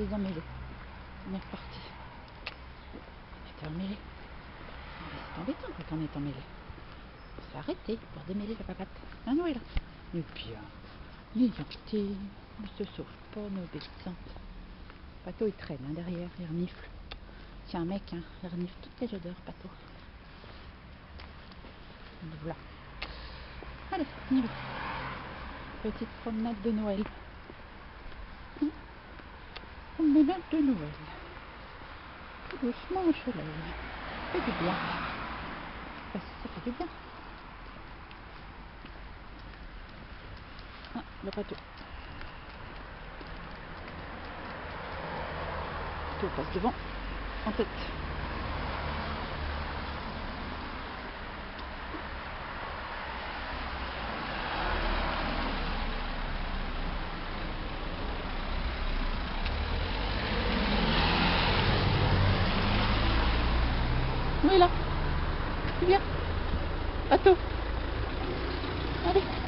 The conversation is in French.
déemmêler. On est reparti. On était emmêlé. C'est embêtant quand on est emmêlé. On s'est arrêté pour démêler la papate. Ah non, il est là. Et puis, il est gentil. Il ne se sauve pas, nos obéissante. Pato, il traîne derrière, il renifle. C'est un mec, il renifle toutes les odeurs, Pato. Voilà. Allez, on y va. Petite promenade de Noël. Promenade de Noël. Tout doucement au soleil. Ça fait du bien. Ça fait du bien. Ah, le bateau. Le bateau passe devant, en tête. Oui, là. C'est bien. Bateau. Allez.